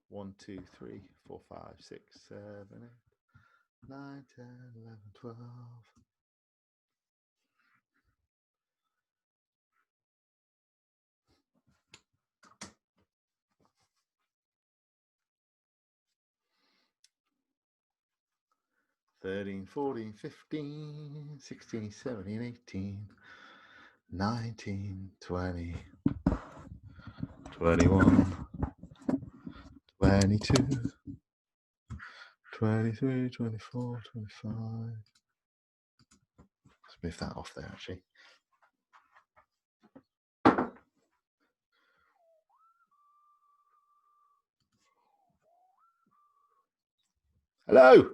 1, 2, 3, 4, 5, 6, 7, 8, 9, 10, 11, 12. 13, 14, 15, 16, 17, 18, 19, 20, 21, 22, 23, 24, 25. Let's move that off there, actually. Hello.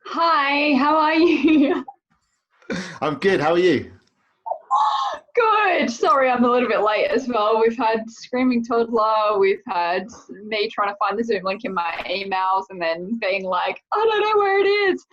Hi, how are you? I'm good. How are you? Good. Sorry, I'm a little bit late as well. We've had screaming toddler. We've had me trying to find the Zoom link in my emails and then being like, I don't know where it is.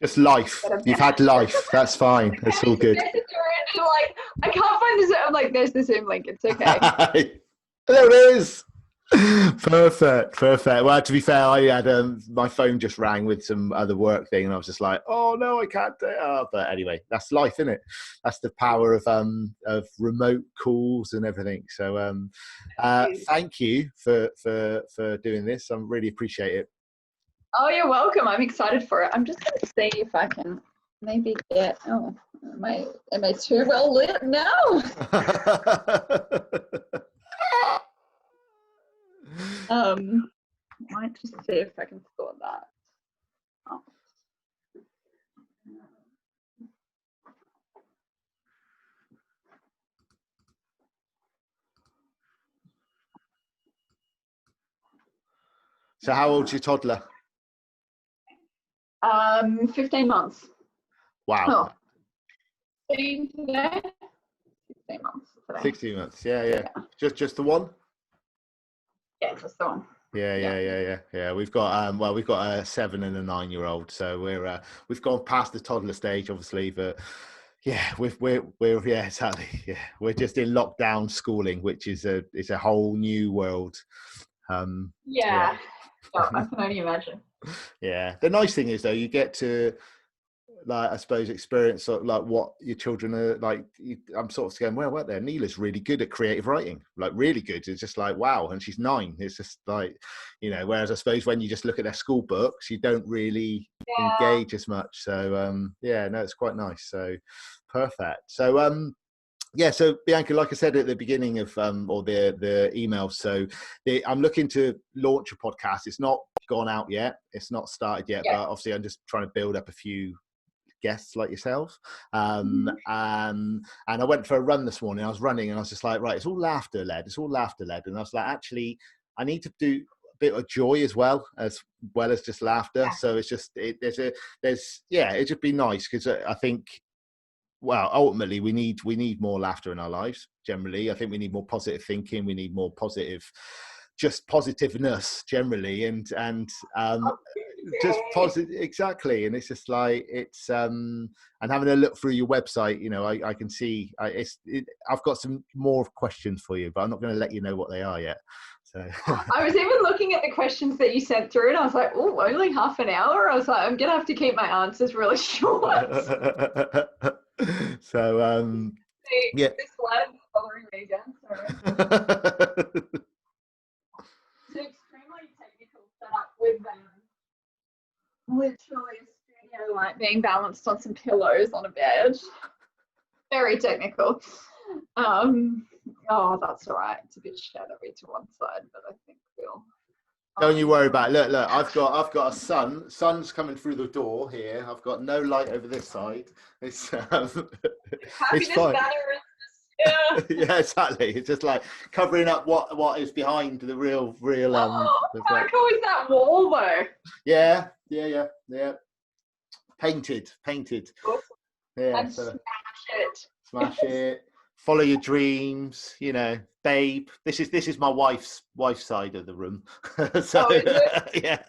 Just life. You've had life. That's fine. That's all good. Like, I can't find the Zoom. I'm like, there's the Zoom link. It's okay. There it is. Perfect. Well, to be fair, I had my phone just rang with some other work thing, and I was just like, "Oh no, I can't do it." But anyway, that's life, isn't it? That's the power of remote calls and everything. So, thank you for doing this. I really appreciate it. Oh, you're welcome. I'm excited for it. I'm just going to see if I can maybe get. Oh, am I too well lit now? Might just see if I can sort that. Oh. So, how old's your toddler? 15 months. Wow. 16 today. 16 months today. 16 months. Yeah. Just the one. Yeah, just the one. Yeah. We've got we've got a 7 and a 9-year-old, so we've gone past the toddler stage, obviously, but yeah, we're exactly. Yeah, we're just in lockdown schooling, which is a whole new world. Yeah, I can only imagine. Yeah, the nice thing is though, you get to, like, I suppose, experience sort of like what your children are like. I'm sort of going, well, what there? Neela's really good at creative writing, like really good. It's just like, wow. And she's 9. It's just like, whereas I suppose when you just look at their school books, you don't really engage as much. So, no, it's quite nice. So perfect. So, so Bianca, like I said at the beginning of or the email, so I'm looking to launch a podcast. It's not gone out yet. It's not started yet, but obviously I'm just trying to build up a few guests like yourself, and I went for a run this morning. I was running and I was just like, right, it's all laughter led, and I was like, actually I need to do a bit of joy as well as just laughter. So it's just it'd just be nice, because I think, well, ultimately we need more laughter in our lives generally. I think we need more positive thinking, we need more positiveness generally, and just positive, exactly. And it's just like, it's and having a look through your website, I can see I've got some more questions for you, but I'm not going to let you know what they are yet. So I was even looking at the questions that you sent through, and I was like, oh, only half an hour. I was like, I'm gonna have to keep my answers really short. So yeah, this slide is bothering me again. Sorry. It's an extremely technical setup with literally a studio light being balanced on some pillows on a bed. Very technical. Oh, that's all right. It's a bit shadowy to one side, but I think we'll. Don't you worry about it. Look, I've got a sun's coming through the door here. I've got no light over this side. It's it's fine. Yeah, exactly. It's just like covering up what is behind the real how cool is that wall though? Yeah. Painted. Awesome. Yeah. And smash it. Follow your dreams, babe. This is my wife's side of the room. So, is it? Yeah.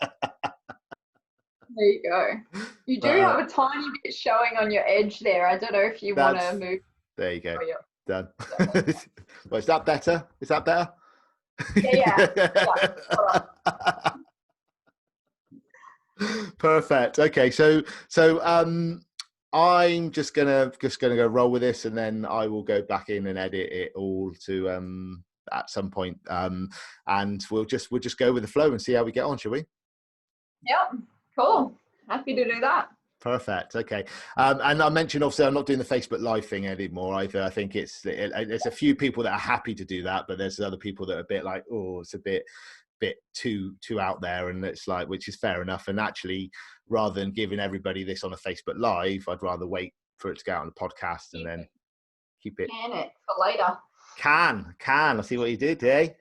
There you go. You do have a tiny bit showing on your edge there. I don't know if you want to move. There you go. Oh, yeah. Done. Well, is that better? Yeah. Yeah. Perfect. Okay, I'm just gonna go roll with this, and then I will go back in and edit it all to at some point, and we'll just go with the flow and see how we get on, shall we? Yep. Cool. Happy to do that. Perfect. Okay. And I mentioned, obviously, I'm not doing the Facebook Live thing anymore either. I think there's a few people that are happy to do that, but there's other people that are a bit like, oh, it's a bit too out there, and it's like, which is fair enough. And actually, rather than giving everybody this on a Facebook Live, I'd rather wait for it to go out on the podcast and then keep it. Can it for later. Can I see what you did? Hey.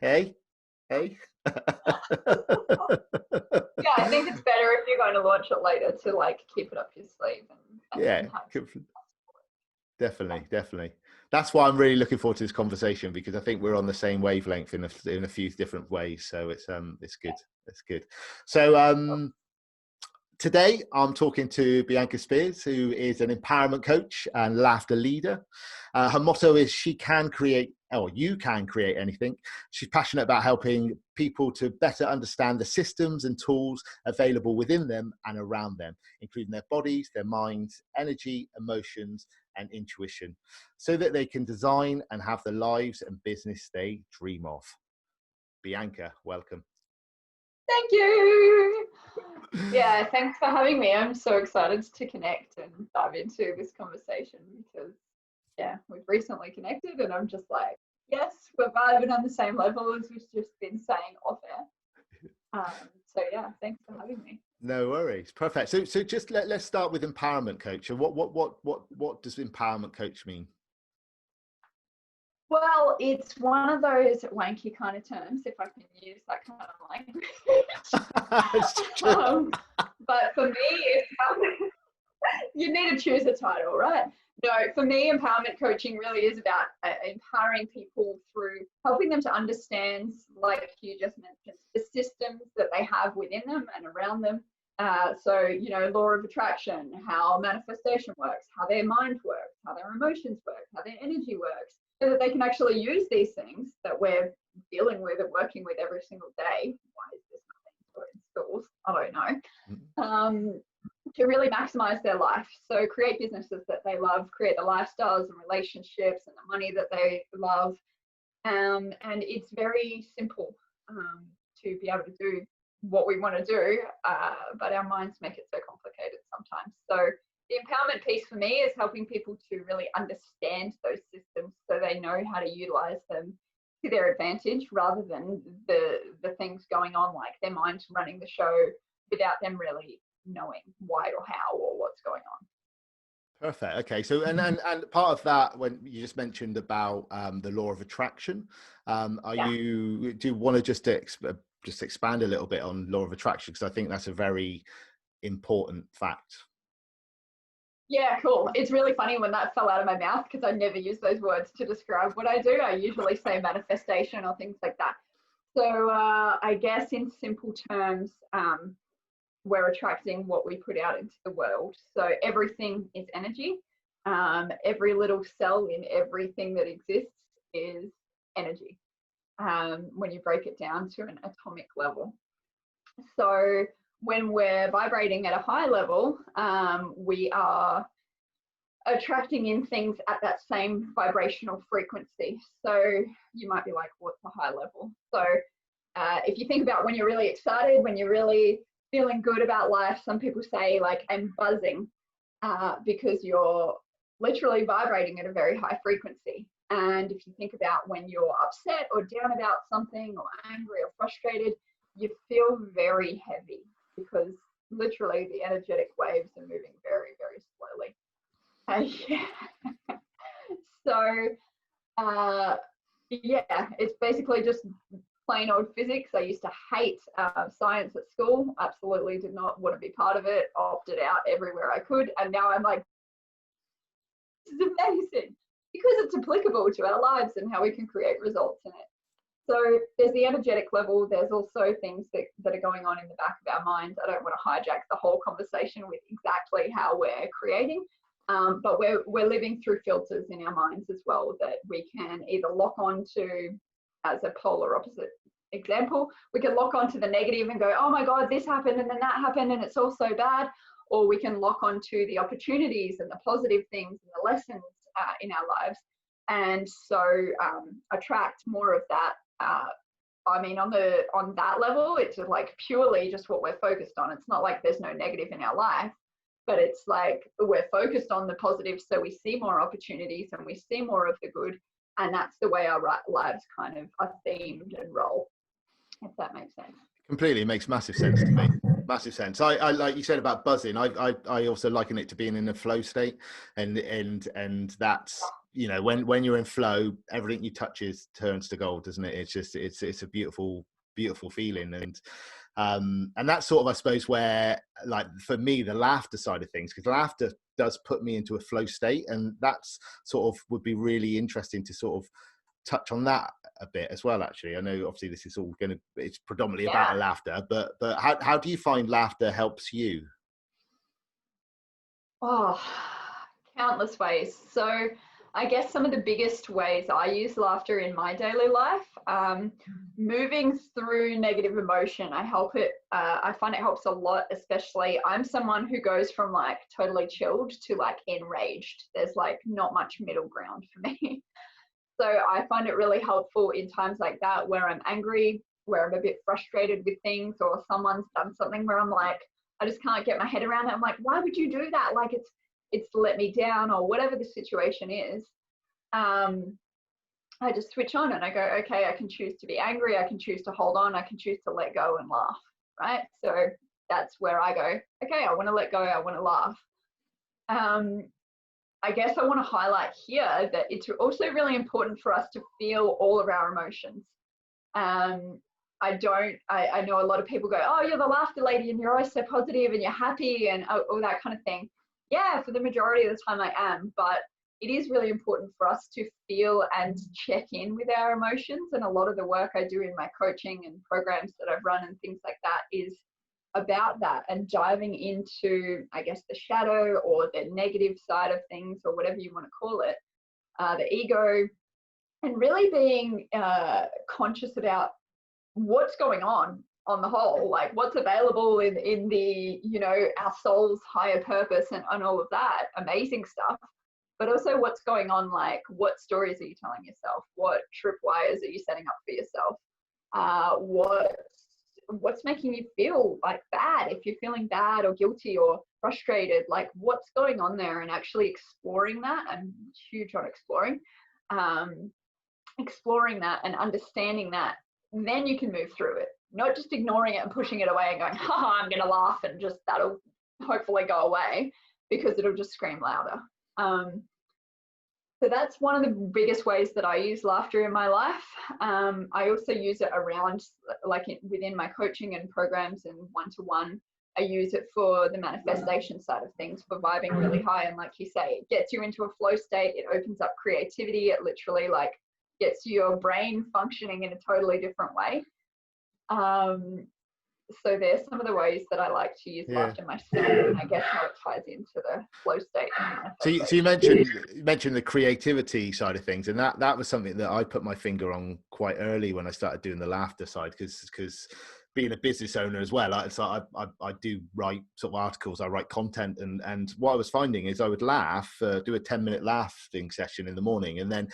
Yeah, I think it's better if you're going to launch it later to like keep it up your sleeve and Yeah, have definitely. That's why I'm really looking forward to this conversation, because I think we're on the same wavelength in a few different ways. So it's good. It's good. So today I'm talking to Bianca Spears, who is an empowerment coach and laughter leader. Her motto is "She can create, or you can create anything." She's passionate about helping people to better understand the systems and tools available within them and around them, including their bodies, their minds, energy, emotions, and intuition, so that they can design and have the lives and business they dream of. Bianca, welcome. Thank you. Yeah, thanks for having me. I'm so excited to connect and dive into this conversation because, yeah, we've recently connected and I'm just like, yes, we're vibing on the same level as we've just been saying off air. So yeah, thanks for having me. No worries. Perfect. So just let's start with empowerment coach. And what does empowerment coach mean? Well, it's one of those wanky kind of terms, if I can use that kind of language. But for me, it's you need to choose a title, right? No, for me, empowerment coaching really is about empowering people through helping them to understand, like you just mentioned, the systems that they have within them and around them. So, law of attraction, how manifestation works, how their mind works, how their emotions work, how their energy works, so that they can actually use these things that we're dealing with and working with every single day. Why is this nothing in schools? I don't know. To really maximize their life. So create businesses that they love, create the lifestyles and relationships and the money that they love. And it's very simple to be able to do what we want to do, but our minds make it so complicated sometimes. So the empowerment piece for me is helping people to really understand those systems so they know how to utilize them to their advantage, rather than the things going on, like their mind's running the show without them really knowing why or how or what's going on. Perfect. Okay. So and part of that, when you just mentioned about the law of attraction, do you want to just expand a little bit on law of attraction, because I think that's a very important fact. Yeah, cool. It's really funny when that fell out of my mouth because I never use those words to describe what I do. I usually say manifestation or things like that. So I guess in simple terms, we're attracting what we put out into the world. So everything is energy. Every little cell in everything that exists is energy, when you break it down to an atomic level. So when we're vibrating at a high level, we are attracting in things at that same vibrational frequency. So you might be like, what's a high level? So if you think about when you're really excited, when you're really feeling good about life, some people say like, I'm buzzing, because you're literally vibrating at a very high frequency. And if you think about when you're upset or down about something or angry or frustrated, you feel very heavy because literally the energetic waves are moving very, very slowly. So, yeah, it's basically just plain old physics. I used to hate science at school, absolutely did not want to be part of it, opted out everywhere I could. And now I'm like, this is amazing because it's applicable to our lives and how we can create results in it. So there's the energetic level. There's also things that are going on in the back of our minds. I don't want to hijack the whole conversation with exactly how we're creating, but we're living through filters in our minds as well that we can either lock on to as a polar opposite example, we can lock onto the negative and go, oh my God, this happened and then that happened and it's all so bad. Or we can lock onto the opportunities and the positive things and the lessons in our lives. And so attract more of that. I mean, on that level, it's just like purely just what we're focused on. It's not like there's no negative in our life, but it's like we're focused on the positive, so we see more opportunities and we see more of the good, and that's the way our lives kind of are themed and roll, if that makes sense. Completely, makes massive sense to me. Massive sense. I like you said about buzzing. I also liken it to being in a flow state, and that's, you know, when you're in flow, everything you touches turns to gold, doesn't it? It's just it's a beautiful feeling, and that's sort of, I suppose, where, like, for me, the laughter side of things, because laughter does put me into a flow state, and that's sort of would be really interesting to sort of touch on that a bit as well. Actually, I know obviously this is all it's predominantly about laughter, but how do you find laughter helps you? Oh, countless ways. So I guess some of the biggest ways I use laughter in my daily life, moving through negative emotion, I find it helps a lot. Especially, I'm someone who goes from like totally chilled to like enraged. There's like not much middle ground for me. So I find it really helpful in times like that, where I'm angry, where I'm a bit frustrated with things, or someone's done something where I'm like, I just can't get my head around it. I'm like, why would you do that? Like it's let me down, or whatever the situation is. I just switch on and I go, okay, I can choose to be angry. I can choose to hold on. I can choose to let go and laugh. Right. So that's where I go, okay, I want to let go. I want to laugh. I guess I want to highlight here that it's also really important for us to feel all of our emotions. I know a lot of people go, oh, you're the laughter lady and you're always so positive and you're happy and all that kind of thing. Yeah, for the majority of the time I am, but it is really important for us to feel and check in with our emotions. And a lot of the work I do in my coaching and programs that I've run and things like that is about that, and diving into, I guess, the shadow or the negative side of things, or whatever you want to call it, the ego, and really being conscious about what's going on the whole, like what's available in the, you know, our soul's higher purpose and all of that amazing stuff, but also what's going on, like what stories are you telling yourself, what tripwires are you setting up for yourself, what's making you feel like bad, if you're feeling bad or guilty or frustrated, like what's going on there, and actually exploring that. I'm huge on exploring that and understanding that. And then you can move through it, not just ignoring it and pushing it away and going, haha, I'm gonna laugh and just that'll hopefully go away, because it'll just scream louder. So that's one of the biggest ways that I use laughter in my life. I also use it around, like within my coaching and programs and one-to-one. I use it for the manifestation side of things, for vibing really high. And like you say, it gets you into a flow state. It opens up creativity. It literally like gets your brain functioning in a totally different way. So there's some of the ways that I like to use laughter myself, and I guess how it ties into the flow state. So you mentioned the creativity side of things, and that was something that I put my finger on quite early when I started doing the laughter side, because being a business owner as well, I do write sort of articles, I write content, and what I was finding is I would laugh, do a 10-minute laughing session in the morning, and then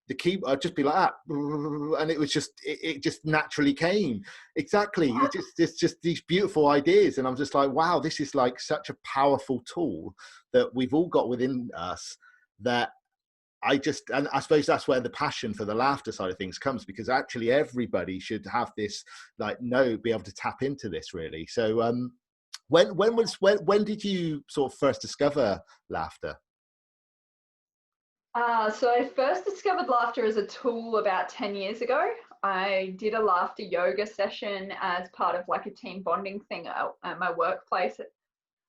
I'd just be like that, and it was just it just naturally came. Exactly. It's just these beautiful ideas, and I'm just like, wow, this is like such a powerful tool that we've all got within us, that and I suppose that's where the passion for the laughter side of things comes, because actually everybody should have this, like, be able to tap into this, really. So when did you sort of first discover laughter? So I first discovered laughter as a tool about 10 years ago. I did a laughter yoga session as part of like a team bonding thing at my workplace.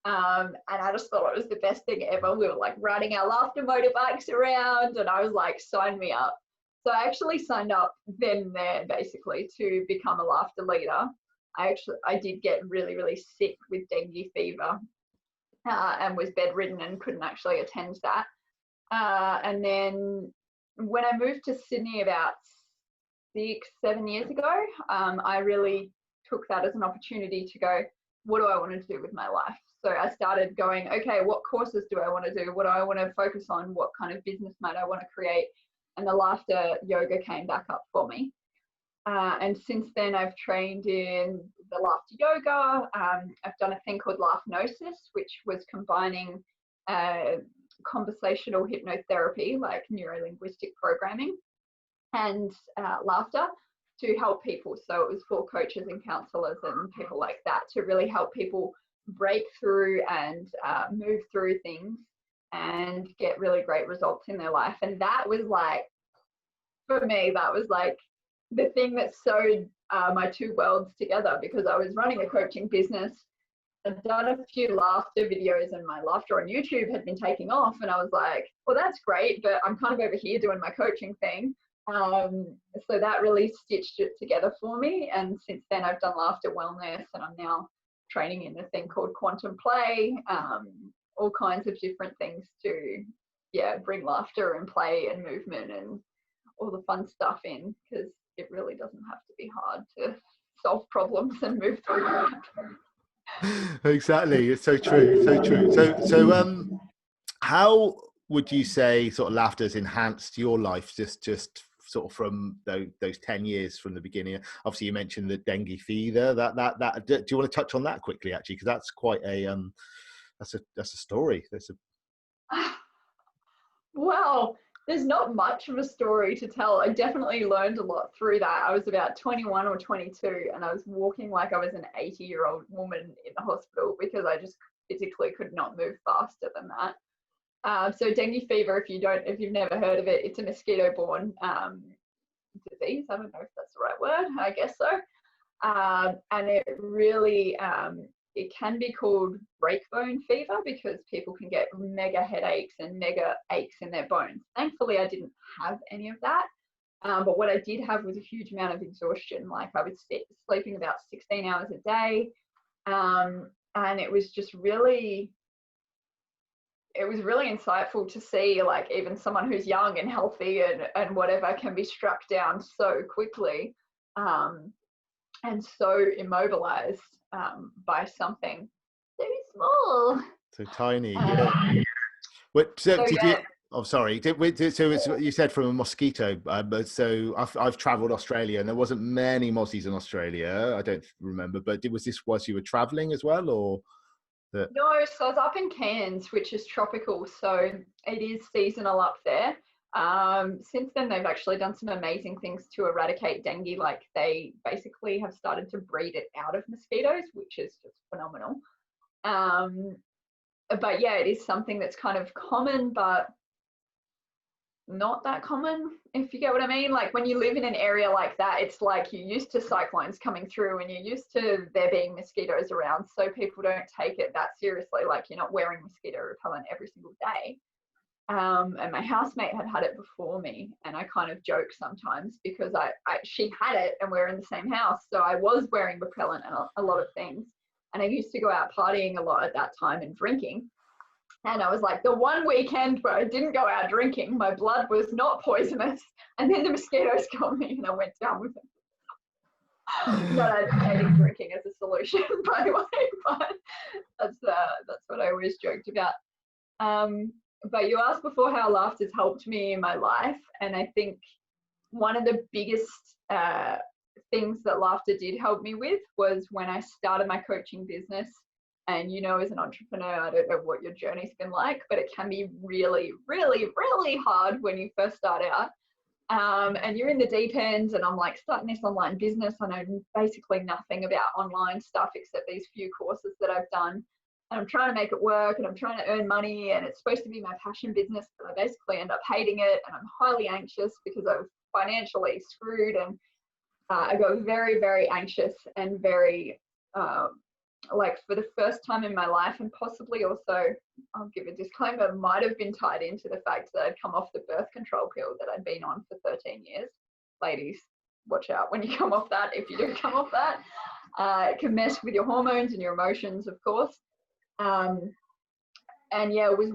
And I just thought it was the best thing ever. We were like riding our laughter motorbikes around, and I was like, sign me up. So I actually signed up then and there, basically, to become a laughter leader. I did get really, really sick with dengue fever, and was bedridden and couldn't actually attend that. And then when I moved to Sydney about 6-7 years ago, I really took that as an opportunity to go, what do I want to do with my life? So I started going, okay, what courses do I want to do? What do I want to focus on? What kind of business might I want to create? And the laughter yoga came back up for me. And since then, I've trained in the laughter yoga. I've done a thing called Laughnosis, which was combining conversational hypnotherapy, like neuro-linguistic programming, and laughter to help people. So it was for coaches and counselors and people like that to really help people break through and move through things and get really great results in their life. And that was like, for me, that was like the thing that sewed my two worlds together, because I was running a coaching business. I'd done a few laughter videos and my laughter on YouTube had been taking off, and I was like, well, that's great, but I'm kind of over here doing my coaching thing. So that really stitched it together for me. And since then I've done laughter wellness, and I'm now training in a thing called quantum play, all kinds of different things to bring laughter and play and movement and all the fun stuff in, because it really doesn't have to be hard to solve problems and move through them. Exactly, it's so true, so true. So how would you say sort of laughter's enhanced your life, just sort of from those 10 years from the beginning? Obviously you mentioned the dengue fever, that do you want to touch on that quickly, actually, because that's quite a that's a story. Well, there's not much of a story to tell. I definitely learned a lot through that. I was about 21 or 22, and I was walking like I was an 80-year-old woman in the hospital because I just physically could not move faster than that. So dengue fever, if you've never heard of it, it's a mosquito-borne disease. I don't know if that's the right word. I guess so. And it really, it can be called breakbone fever because people can get mega headaches and mega aches in their bones. Thankfully, I didn't have any of that. But what I did have was a huge amount of exhaustion. Like I was sleeping about 16 hours a day. And it was just really, insightful to see, like, even someone who's young and healthy and whatever can be struck down so quickly and so immobilized by something so small. So tiny, yeah. So did you? Oh, sorry. So you said from a mosquito, but so I've travelled Australia, and there wasn't many mozzies in Australia. I don't remember, but was this whilst you were travelling as well, or? No, so I was up in Cairns, which is tropical, so it is seasonal up there. Since then, they've actually done some amazing things to eradicate dengue. Like they basically have started to breed it out of mosquitoes, which is just phenomenal. But yeah, it is something that's kind of common, but not that common, if you get what I mean. Like when you live in an area like that, it's like you're used to cyclones coming through and you're used to there being mosquitoes around, so people don't take it that seriously. Like you're not wearing mosquito repellent every single day. And my housemate had it before me, and I kind of joke sometimes because she had it and we're in the same house, so I was wearing repellent and a lot of things, and I used to go out partying a lot at that time and drinking. And I was like, the one weekend where I didn't go out drinking, my blood was not poisonous, and then the mosquitoes got me and I went down with it. Not advocating drinking as a solution, by the way, but that's what I always joked about. But you asked before how laughter's helped me in my life, and I think one of the biggest things that laughter did help me with was when I started my coaching business. And as an entrepreneur, I don't know what your journey's been like, but it can be really, really, really hard when you first start out. And you're in the deep end, and I'm like starting this online business. I know basically nothing about online stuff except these few courses that I've done. And I'm trying to make it work, and I'm trying to earn money, and it's supposed to be my passion business, but I basically end up hating it, and I'm highly anxious because I'm financially screwed. And I got very, very anxious and very, like for the first time in my life, and possibly also, I'll give a disclaimer, might have been tied into the fact that I'd come off the birth control pill that I'd been on for 13 years. Ladies, watch out when you come off that. If you do come off that, it can mess with your hormones and your emotions, of course. And yeah, it was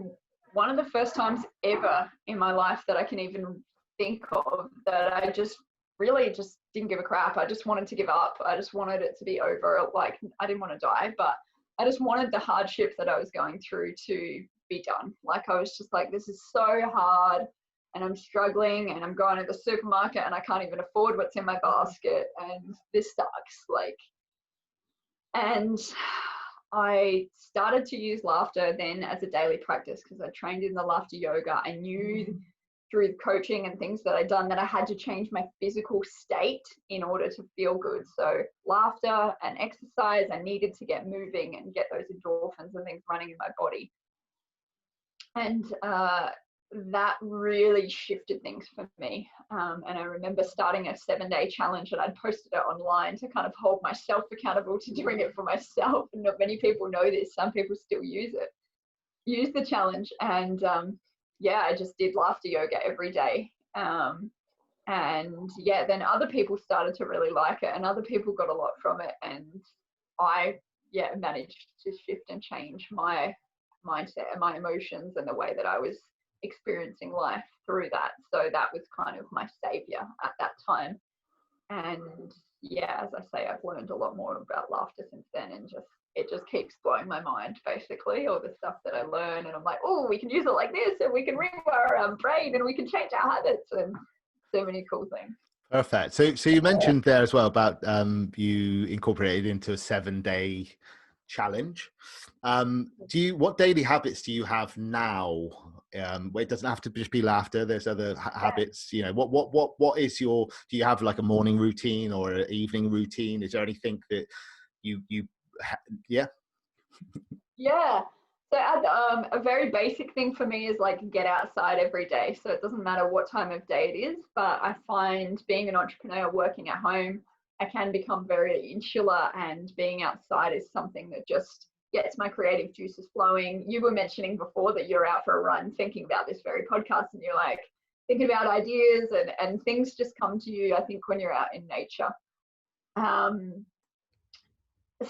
one of the first times ever in my life that I can even think of that I just really just didn't give a crap. I just wanted to give up. I just wanted it to be over. Like, I didn't want to die, but I just wanted the hardship that I was going through to be done. Like, I was just like, this is so hard and I'm struggling and I'm going to the supermarket and I can't even afford what's in my basket and this sucks. Like, and I started to use laughter then as a daily practice because I trained in the laughter yoga. I knew through coaching and things that I'd done that I had to change my physical state in order to feel good. So laughter and exercise, I needed to get moving and get those endorphins and things running in my body. And that really shifted things for me. And I remember starting a 7-day challenge, and I'd posted it online to kind of hold myself accountable to doing it for myself. And not many people know this. Some people still use the challenge. And yeah, I just did laughter yoga every day. And yeah, then other people started to really like it and other people got a lot from it. And I, managed to shift and change my mindset and my emotions and the way that I was experiencing life through that. So that was kind of my savior at that time. And yeah, as I say, I've learned a lot more about laughter since then, and it just keeps blowing my mind, basically, all the stuff that I learn. And I'm like, oh, we can use it like this, and we can rewire our brain, and we can change our habits, and so many cool things. Perfect. So you mentioned there as well about you incorporated into a 7-day challenge. What daily habits do you have now? Where it doesn't have to just be laughter. There's other habits. You know, what is your? Do you have like a morning routine or an evening routine? Is there anything that yeah? Yeah. So a very basic thing for me is like get outside every day. So it doesn't matter what time of day it is, but I find being an entrepreneur working at home, I can become very insular, and being outside is something that just gets my creative juices flowing. You were mentioning before that you're out for a run thinking about this very podcast, and you're like thinking about ideas and things just come to you, I think, when you're out in nature.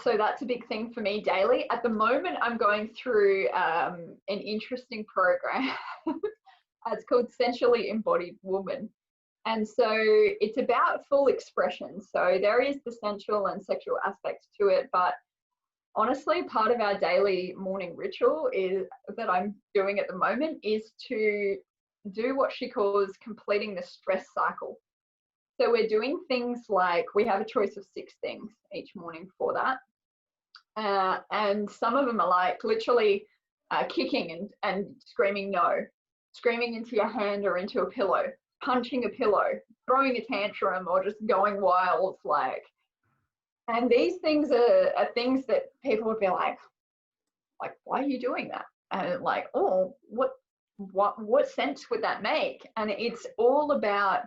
So that's a big thing for me daily. At the moment, I'm going through an interesting program. It's called Sensually Embodied Woman. And so it's about full expression. So there is the sensual and sexual aspects to it. But honestly, part of our daily morning ritual is that I'm doing at the moment is to do what she calls completing the stress cycle. So we're doing things like, we have a choice of 6 things each morning for that. And some of them are like literally kicking and screaming no, screaming into your hand or into a pillow, punching a pillow, throwing a tantrum, or just going wild. Like, and these things are things that people would be like, why are you doing that? And like, oh, what sense would that make? And it's all about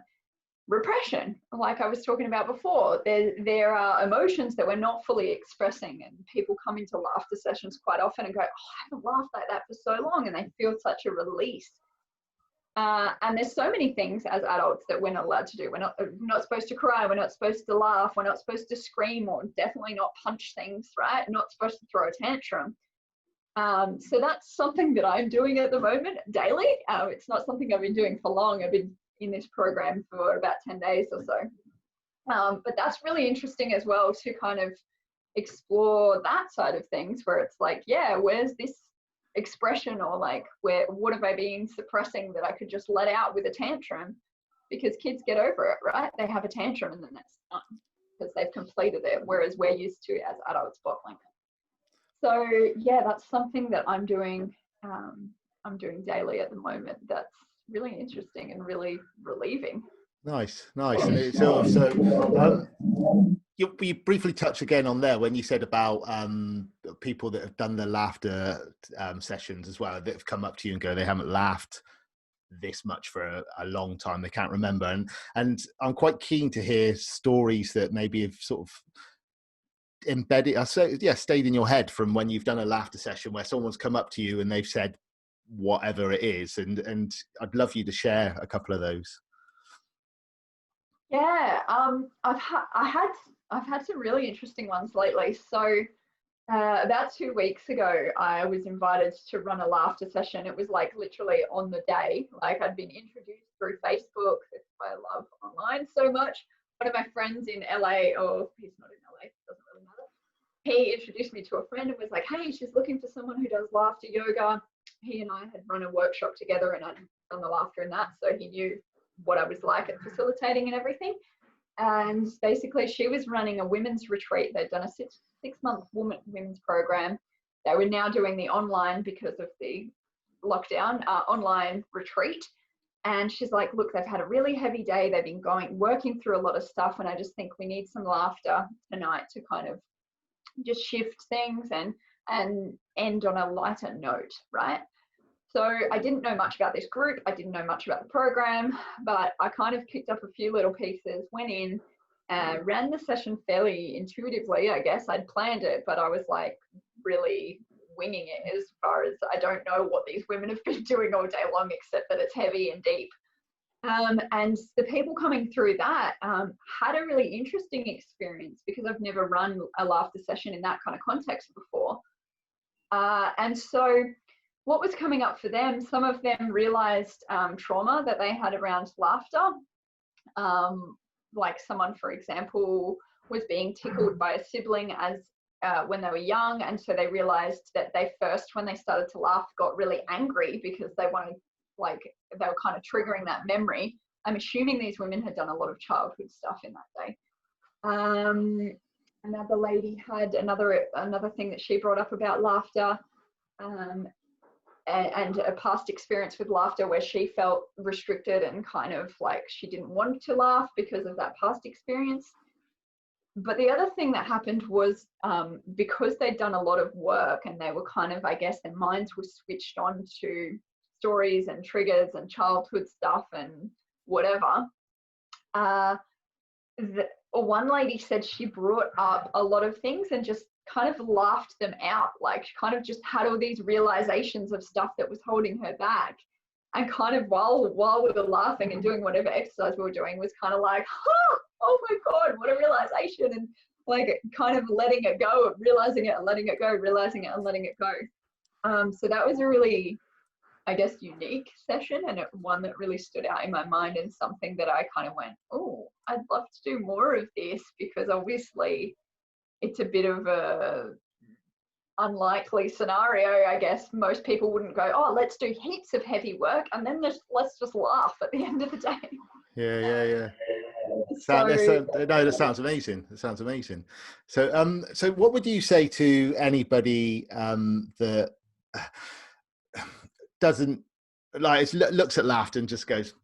repression, like I was talking about before. There are emotions that we're not fully expressing, and people come into laughter sessions quite often and go, oh, I haven't laughed like that for so long, and they feel such a release. And there's so many things as adults that we're not allowed to do. We're not supposed to cry, we're not supposed to laugh, we're not supposed to scream, or definitely not punch things, right? Not supposed to throw a tantrum. So that's something that I'm doing at the moment daily. It's not something I've been doing for long. I've been in this program for about 10 days or so. But that's really interesting as well, to kind of explore that side of things, where it's like, yeah, where's this expression, or like, what have I been suppressing that I could just let out with a tantrum? Because kids get over it, right? They have a tantrum and then that's done because they've completed it, whereas we're used to, as adults, bottling it. So yeah, that's something that I'm doing daily at the moment. That's really interesting and really relieving. Nice. And it's also you briefly touched again on there when you said about people that have done the laughter sessions as well, that have come up to you and go, they haven't laughed this much for a long time, they can't remember. And I'm quite keen to hear stories that maybe have sort of stayed in your head from when you've done a laughter session, where someone's come up to you and they've said whatever it is, and I'd love you to share a couple of those. Yeah, I've had some really interesting ones lately. So About 2 weeks ago, I was invited to run a laughter session. It was like literally on the day. Like I'd been introduced through Facebook. That's why I love online so much. One of my friends in LA, or he's not in LA, doesn't really matter. He introduced me to a friend and was like, hey, she's looking for someone who does laughter yoga. He and I had run a workshop together and I'd done the laughter in that. So he knew what I was like at facilitating and everything. And basically she was running a women's retreat. They'd done a six-month women's program. They were now doing the online, because of the lockdown, online retreat. And she's like, look, they've had a really heavy day. They've been working through a lot of stuff. And I just think we need some laughter tonight to kind of just shift things and end on a lighter note, right? So I didn't know much about this group. I didn't know much about the program, but I kind of picked up a few little pieces, went in, ran the session fairly intuitively. I guess I'd planned it, but I was like really winging it, as far as I don't know what these women have been doing all day long, except that it's heavy and deep. And the people coming through that had a really interesting experience, because I've never run a laughter session in that kind of context before. And so what was coming up for them, some of them realized trauma that they had around laughter. Like someone, for example, was being tickled by a sibling as when they were young, and so they realized that they first, when they started to laugh, got really angry because they wanted, like, they were kind of triggering that memory. I'm assuming these women had done a lot of childhood stuff in that day. Another lady had another thing that she brought up about laughter, and a past experience with laughter where she felt restricted and kind of like she didn't want to laugh because of that past experience. But the other thing that happened was because they'd done a lot of work and they were kind of, I guess, their minds were switched on to stories and triggers and childhood stuff and whatever. One lady said she brought up a lot of things and just kind of laughed them out. Like she kind of just had all these realizations of stuff that was holding her back. And kind of while we were laughing and doing whatever exercise we were doing, was kind of like, oh my God, what a realization. And like kind of letting it go, realizing it and letting it go, realizing it and letting it go. So that was a really, I guess, unique session, and one that really stood out in my mind, and something that I kind of went, oh, I'd love to do more of this, because obviously it's a bit of a unlikely scenario. I guess most people wouldn't go, oh, let's do heaps of heavy work and then let's just laugh at the end of the day. Yeah. So that sounds amazing. That sounds amazing. So, so what would you say to anybody that doesn't like looks at laughter and just goes,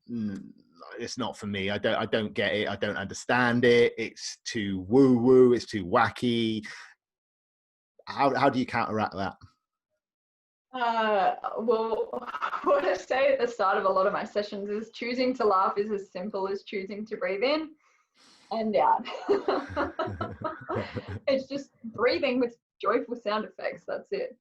it's not for me. I don't get it. I don't understand it. It's too woo woo. It's too wacky. How do you counteract that? Well, what I say at the start of a lot of my sessions is choosing to laugh is as simple as choosing to breathe in and out. It's just breathing with joyful sound effects. That's it.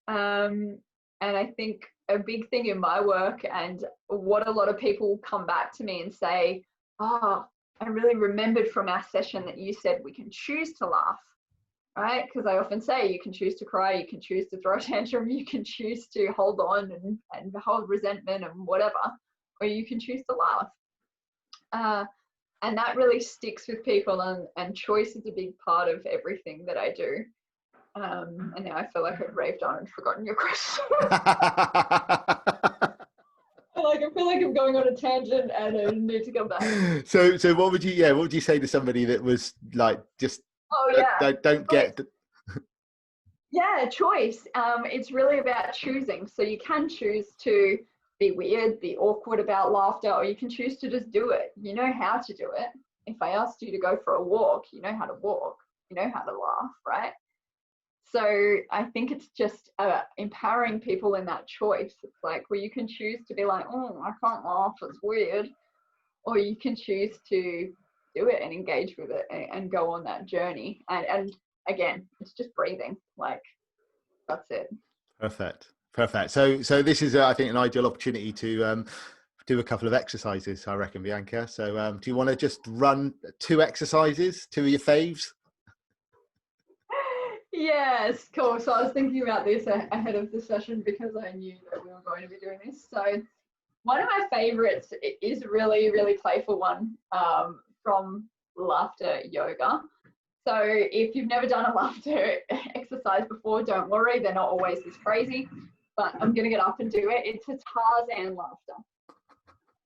And I think a big thing in my work, and what a lot of people come back to me and say, oh, I really remembered from our session that you said we can choose to laugh. Right? Because I often say you can choose to cry, you can choose to throw a tantrum, you can choose to hold on and hold resentment and whatever, or you can choose to laugh. And that really sticks with people, and choice is a big part of everything that I do. And now I feel like I've raved on and forgotten your question. I feel like I'm going on a tangent and I need to come back. So what would you say to somebody that was like, just don't get choice. It's really about choosing. So you can choose to be weird, be awkward about laughter, or you can choose to just do it. You know how to do it. If I asked you to go for a walk, you know how to walk, you know how to laugh, right? So I think it's just empowering people in that choice. It's like, well, you can choose to be like, oh, I can't laugh, it's weird. Or you can choose to do it and engage with it and go on that journey. And again, it's just breathing. Like, that's it. Perfect. So this is, I think, an ideal opportunity to do a couple of exercises, I reckon, Bianca. So do you want to just run 2 exercises, 2 of your faves? Yes, cool. So I was thinking about this ahead of the session because I knew that we were going to be doing this. So one of my favorites is really, really playful one from laughter yoga. So if you've never done a laughter exercise before, don't worry, they're not always this crazy, but I'm going to get up and do it. It's a Tarzan laughter.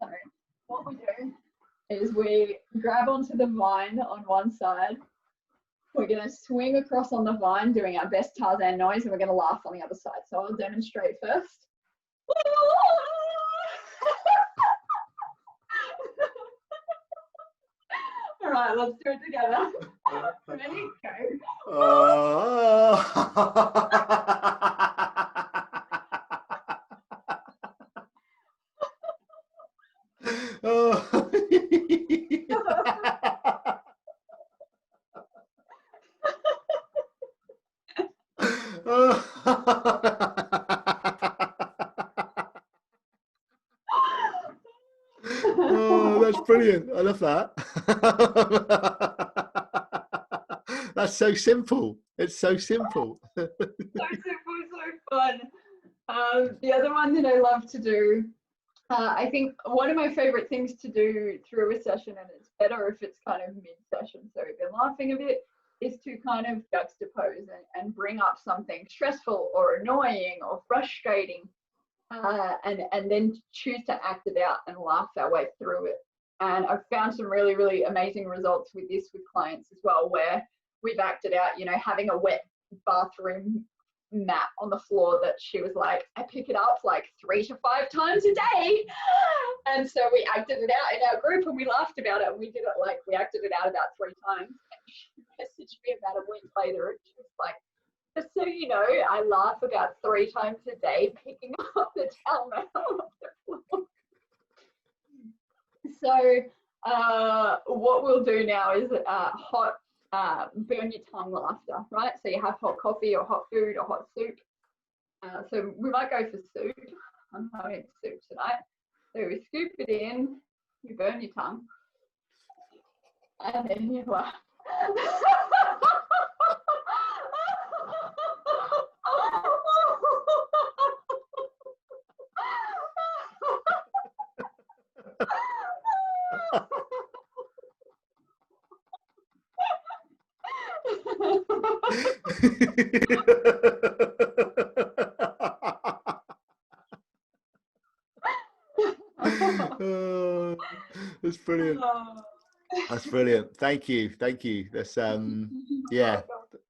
So what we do is we grab onto the vine on one side. We're going to swing across on the vine doing our best Tarzan noise, and we're going to laugh on the other side. So I'll demonstrate first. All right, let's do it together. Ready? Go. Oh, that's brilliant. I love that. That's so simple. It's so simple. So simple, so fun. The other one that I love to do, I think one of my favorite things to do through a session, and it's better if it's kind of mid-session, so if you're laughing a bit, is to kind of juxtapose and bring up something stressful or annoying or frustrating, and then choose to act it out and laugh our way through it. And I've found some really, really amazing results with this with clients as well, where we've acted out, you know, having a wet bathroom mat on the floor that she was like, I pick it up like 3 to 5 times a day. And so we acted it out in our group and we laughed about it. And we did it like, we acted it out about 3 times. And she messaged me about a week later and she was like, just so you know, I laugh about 3 times a day picking up the towel mat off the floor. So what we'll do now is hot burn your tongue laughter, right? So you have hot coffee or hot food or hot soup. So we might go for soup. I'm having soup tonight. So we scoop it in, you burn your tongue, and then you laugh. Oh, that's brilliant. That's brilliant. Thank you. Thank you. That's yeah.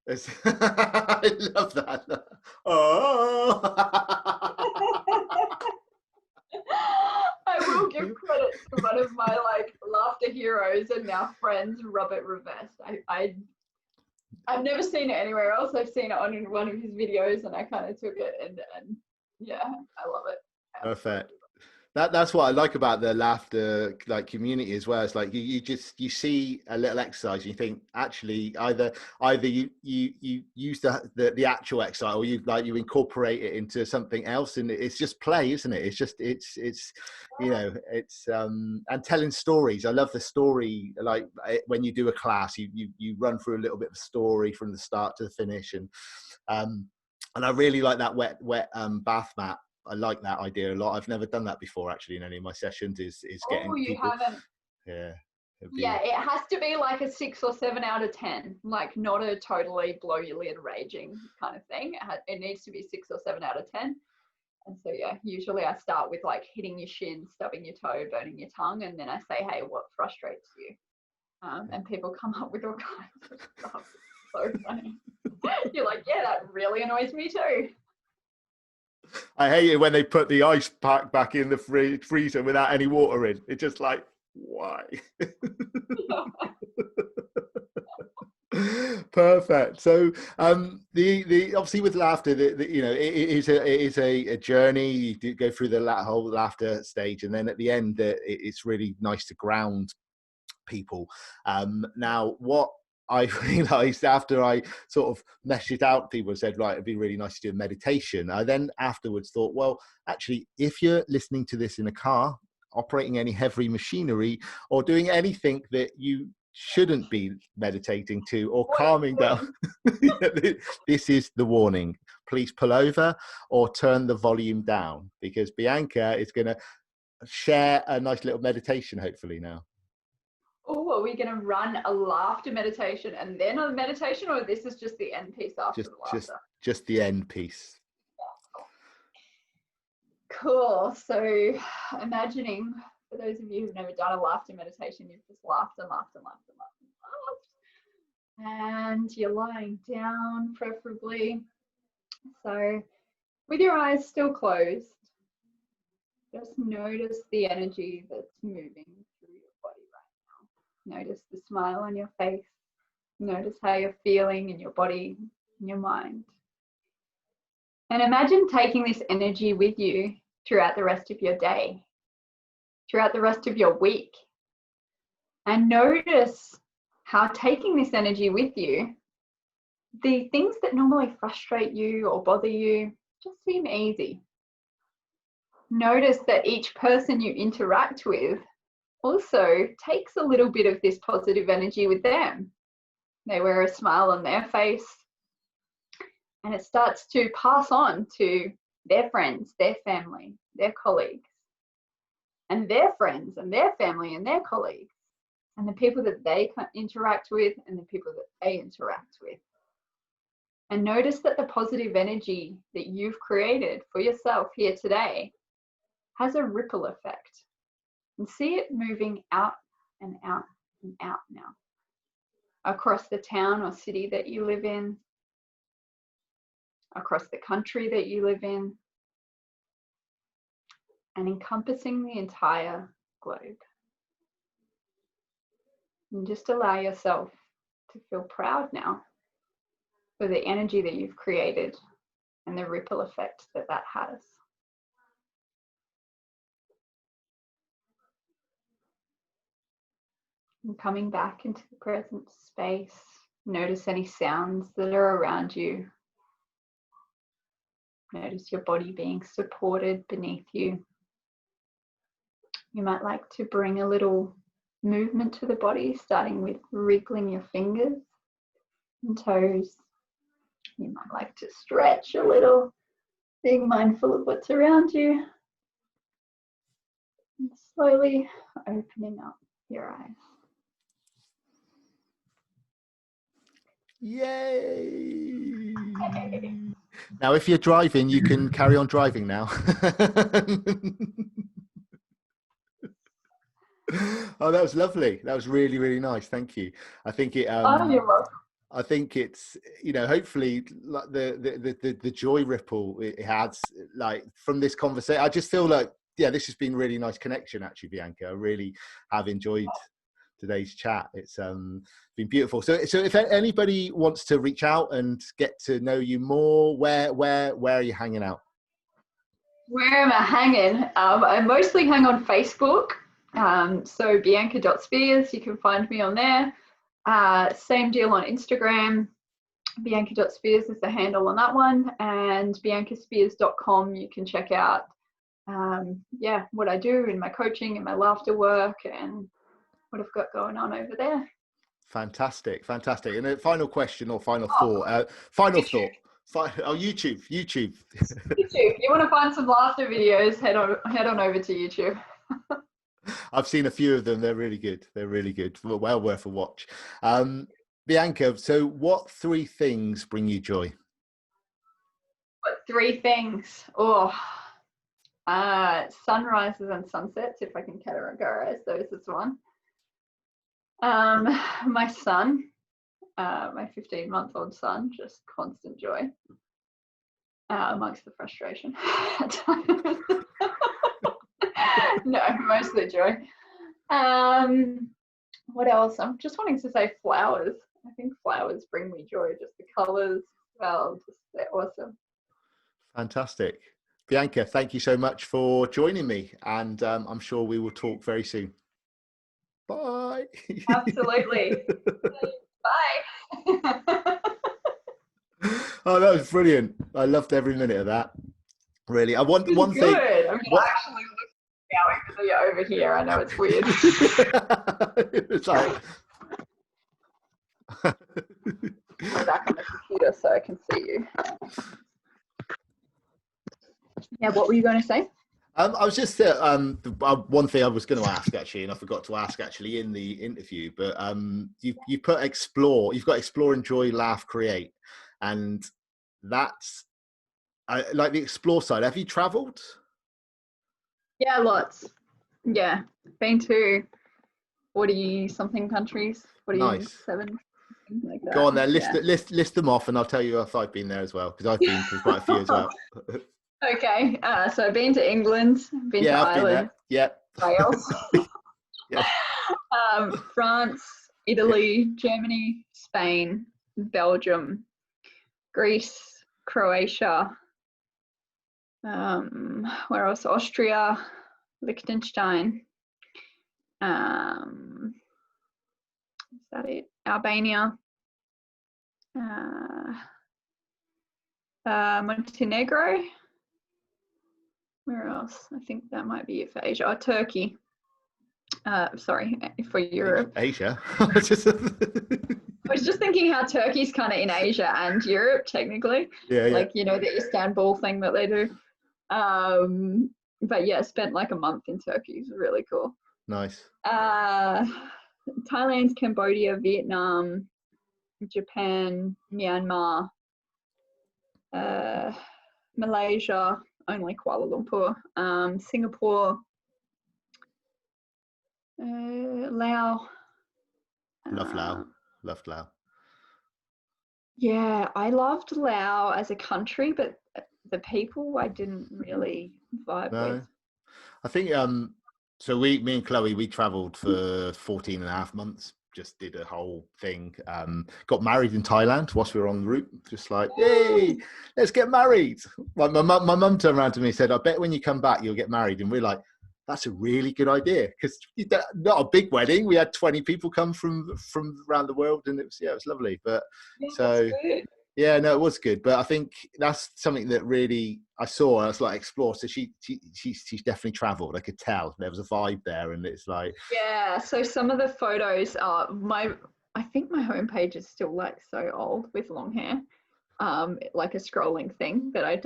That's I love that. Oh. I will give credit to one of my like laughter heroes and now friends, Robert Reverse. I've never seen it anywhere else. I've seen it on one of his videos and I kind of took it and yeah, I love it. Perfect. That's what I like about the laughter like community as well. It's like you see a little exercise and you think actually either you use the actual exercise or you incorporate it into something else, and it's just play, isn't it? It's just it's you know, it's and telling stories. I love the story, like when you do a class you run through a little bit of a story from the start to the finish, and I really like that wet bath mat. I like that idea a lot. I've never done that before actually in any of my sessions. Is getting people. Haven't? Yeah. Yeah, it has to be like a 6 or 7 out of 10, like not a totally blow your lid raging kind of thing. It needs to be 6 or 7 out of 10. And so yeah, usually I start with like hitting your shin, stubbing your toe, burning your tongue, and then I say, hey, what frustrates you? And people come up with all kinds of stuff. It's so funny. You're like, yeah, that really annoys me too. I hate it when they put the ice pack back in the freezer without any water in. It's just like, why? Perfect. So the obviously with laughter, you know, it is a journey. You do go through the whole laughter stage, and then at the end, it's really nice to ground people. Now, what I realized after I sort of meshed it out, people said, right, it'd be really nice to do a meditation. I then afterwards thought, well, actually, if you're listening to this in a car, operating any heavy machinery, or doing anything that you shouldn't be meditating to or What calming are down, this is the warning. Please pull over or turn the volume down, because Bianca is going to share a nice little meditation hopefully now. Oh, are we going to run a laughter meditation and then a meditation, or this is just the end piece after the laughter? Just the end piece. Cool. So imagining, for those of you who've never done a laughter meditation, you've just laughed and laughed and laughed and laughed and laughed. And you're lying down, preferably. So with your eyes still closed, just notice the energy that's moving through your body right now. Notice the smile on your face. Notice how you're feeling in your body, in your mind. And imagine taking this energy with you throughout the rest of your day, throughout the rest of your week. And notice how taking this energy with you, the things that normally frustrate you or bother you just seem easy. Notice that each person you interact with also takes a little bit of this positive energy with them. They wear a smile on their face, and it starts to pass on to their friends, their family, their colleagues, and their friends and their family and their colleagues, and the people that they interact with and the people that they interact with. And notice that the positive energy that you've created for yourself here today has a ripple effect. And see it moving out and out and out now, across the town or city that you live in, across the country that you live in, and encompassing the entire globe. And just allow yourself to feel proud now for the energy that you've created and the ripple effect that that has. And coming back into the present space, notice any sounds that are around you. Notice your body being supported beneath you. You might like to bring a little movement to the body, starting with wriggling your fingers and toes. You might like to stretch a little, being mindful of what's around you. And slowly opening up your eyes. Yay! Now, if you're driving, you can carry on driving now. Oh, that was lovely. That was really, really nice. Thank you. I think it. Oh, you're welcome. I think it's, hopefully like the joy ripple it has, like, from this conversation. I just feel like, yeah, this has been really nice connection, actually, Bianca. I really have enjoyed today's chat. It's been beautiful. So if anybody wants to reach out and get to know you more, where are you hanging out? Where am I hanging? I mostly hang on Facebook. So Bianca.Spears, you can find me on there. Same deal on Instagram. Bianca.Spears is the handle on that one. And biancaspears.com, you can check out what I do in my coaching and my laughter work and what I've got going on over there. Fantastic. And a final question or final thought. YouTube. YouTube. You want to find some laughter videos, head on over to YouTube. I've seen a few of them. They're really good. Well worth a watch. Bianca, so what 3 things bring you joy? What 3 things? Sunrises and sunsets, if I can categorize those as one. My son, my 15-month-old son, just constant joy amongst the frustration. No, mostly joy. What else? I'm just wanting to say flowers. I think flowers bring me joy. Just the colors, they're awesome. Fantastic. Bianca, thank you so much for joining me, and I'm sure we will talk very soon. Bye. Absolutely. Bye. Oh, that was brilliant. I loved every minute of that. Really. I want one good. thing. I mean, I actually look now, even though you're over here. I know it's weird. It's like, Go back on the computer so I can see you. Yeah, what were you going to say? I was just one thing I was going to ask actually, and I forgot to ask actually in the interview. But you put explore. You've got explore, enjoy, laugh, create, and that's like the explore side. Have you travelled? Yeah, lots. Yeah, been to 40 something countries, Nice. 47, something like that. Go on there. Yeah. List them off, and I'll tell you if I've been there as well, because I've been to quite a few as well. Okay, so I've been to England, been to Yeah, I've been Ireland, there. Yeah. Wales, Yeah. France, Italy, Germany, Spain, Belgium, Greece, Croatia, where else? Austria, Liechtenstein, is that it? Albania, Montenegro. Where else? I think that might be it for Asia. Oh, Turkey. Sorry, for Europe. Asia. I was just thinking how Turkey's kind of in Asia and Europe, technically. Yeah, like, you know, the Istanbul thing that they do. But yeah, spent like a month in Turkey. It was really cool. Nice. Thailand, Cambodia, Vietnam, Japan, Myanmar, Malaysia, only Kuala Lumpur, Singapore, Laos. Love Lao. Loved Lao. Yeah, I loved Laos as a country, but the people I didn't really vibe with. I think so me and Chloe, we traveled for 14 and a half months, just did a whole thing, got married in Thailand whilst we were on the route, just like, yay, let's get married. My mum turned around to me and said, I bet when you come back you'll get married. And we're like, that's a really good idea, because not a big wedding, we had 20 people come from around the world, and it was lovely. But Yeah, so that's good. yeah, no, it was good, but I think that's something that really I saw. I was like, explore. So she's definitely travelled. I could tell there was a vibe there, and it's like, Yeah, so some of the photos are I think my homepage is still like so old with long hair, like a scrolling thing that I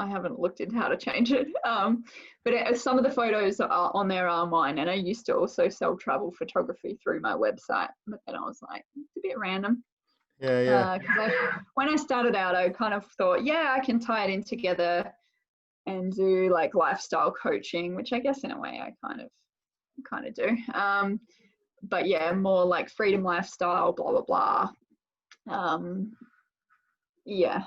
haven't looked into how to change it. But some of the photos are on there are mine, and I used to also sell travel photography through my website, but then I was like, it's a bit random. yeah. When I started out, I kind of thought, yeah, I can tie it in together and do like lifestyle coaching, which I guess in a way I kind of do. But yeah, more like freedom lifestyle, blah blah blah. Yeah,